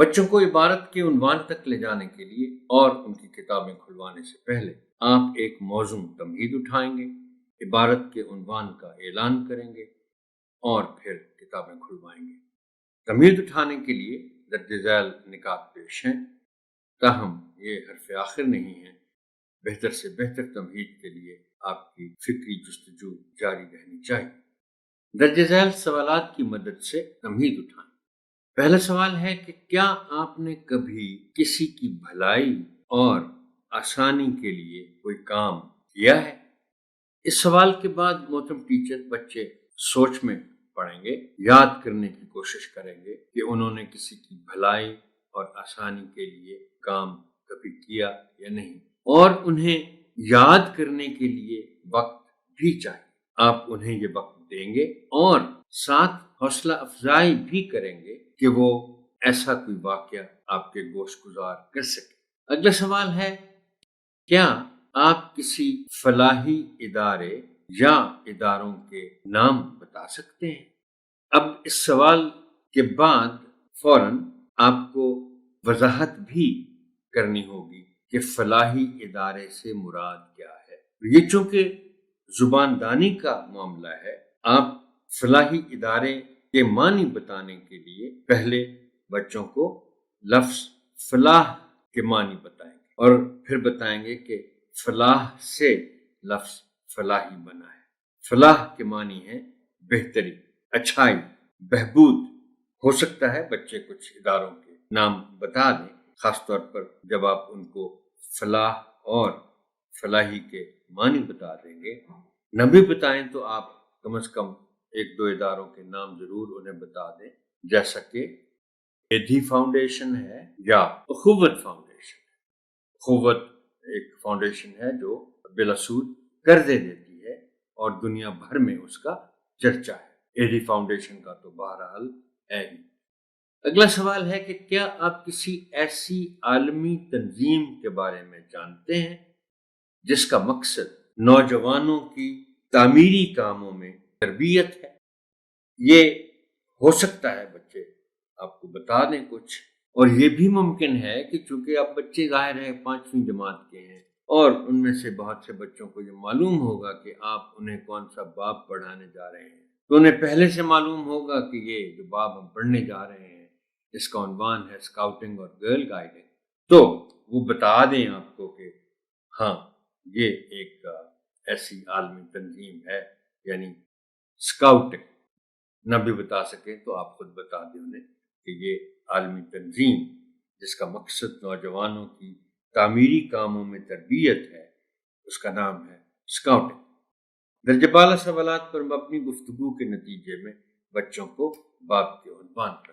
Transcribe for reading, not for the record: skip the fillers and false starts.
بچوں کو عبارت کے عنوان تک لے جانے کے لیے اور ان کی کتابیں کھلوانے سے پہلے آپ ایک موزوں تمہید اٹھائیں گے، عبارت کے عنوان کا اعلان کریں گے اور پھر کتابیں کھلوائیں گے۔ تمہید اٹھانے کے لیے درج ذیل نکات پیش ہیں، تاہم یہ حرف آخر نہیں ہے۔ بہتر سے بہتر تمہید کے لیے آپ کی فکری جستجو جاری رہنی چاہیے۔ درج ذیل سوالات کی مدد سے تمہید اٹھائیں۔ پہلا سوال ہے کہ کیا آپ نے کبھی کسی کی بھلائی اور آسانی کے لیے کوئی کام کیا ہے؟ اس سوال کے بعد محترم ٹیچر بچے سوچ میں پڑیں گے، یاد کرنے کی کوشش کریں گے کہ انہوں نے کسی کی بھلائی اور آسانی کے لیے کام کبھی کیا یا نہیں، اور انہیں یاد کرنے کے لیے وقت بھی چاہیے۔ آپ انہیں یہ وقت دیں گے اور ساتھ حوصلہ افزائی بھی کریں گے کہ وہ ایسا کوئی واقعہ آپ کے گوش گزار کر سکے۔ اگلا سوال ہے، کیا آپ کسی فلاحی ادارے یا اداروں کے نام بتا سکتے ہیں؟ اب اس سوال کے بعد فوراً آپ کو وضاحت بھی کرنی ہوگی کہ فلاحی ادارے سے مراد کیا ہے۔ یہ چونکہ زبان دانی کا معاملہ ہے، آپ فلاحی ادارے کے معنی بتانے کے لیے پہلے بچوں کو لفظ فلاح کے معنی بتائیں گے اور پھر بتائیں گے کہ فلاح سے لفظ فلاحی بنا ہے۔ فلاح کے معنی ہے بہتری، اچھائی، بہبود۔ ہو سکتا ہے بچے کچھ اداروں کے نام بتا دیں، خاص طور پر جب آپ ان کو فلاح اور فلاحی کے معنی بتا دیں گے۔ نہ بھی بتائیں تو آپ کم از کم ایک دو اداروں کے نام ضرور انہیں بتا دیں، جیسا کہ ایدھی فاؤنڈیشن ہے یا اخوت فاؤنڈیشن ہے۔ اخوت ایک فاؤنڈیشن ہے جو بلا سود قرضے دیتی ہے اور دنیا بھر میں اس کا چرچا ہے۔ ایدھی فاؤنڈیشن کا تو بہرحال ہے ہی۔ اگلا سوال ہے کہ کیا آپ کسی ایسی عالمی تنظیم کے بارے میں جانتے ہیں جس کا مقصد نوجوانوں کی تعمیری کاموں میں تربیت ہے؟ یہ ہو سکتا ہے بچے آپ کو بتا دیں کچھ، اور یہ بھی ممکن ہے کہ چونکہ آپ بچے ظاہر ہے 5ویں جماعت کے ہیں اور ان میں سے بہت سے بچوں کو یہ معلوم ہوگا کہ آپ انہیں کون سا باب پڑھانے جا رہے ہیں، تو انہیں پہلے سے معلوم ہوگا کہ یہ جو باب ہم پڑھنے جا رہے ہیں اس کا عنوان ہے اسکاؤٹنگ اور گرل گائیڈنگ، تو وہ بتا دیں آپ کو کہ ہاں یہ ایک ایسی عالمی تنظیم ہے، یعنی اسکاؤٹنگ۔ نہ بھی بتا سکیں تو آپ خود بتا دیں انہیں کہ یہ عالمی تنظیم جس کا مقصد نوجوانوں کی تعمیری کاموں میں تربیت ہے، اس کا نام ہے اسکاؤٹنگ۔ درجہ بالا سوالات پر مبنی گفتگو کے نتیجے میں بچوں کو باب کے عنوان پر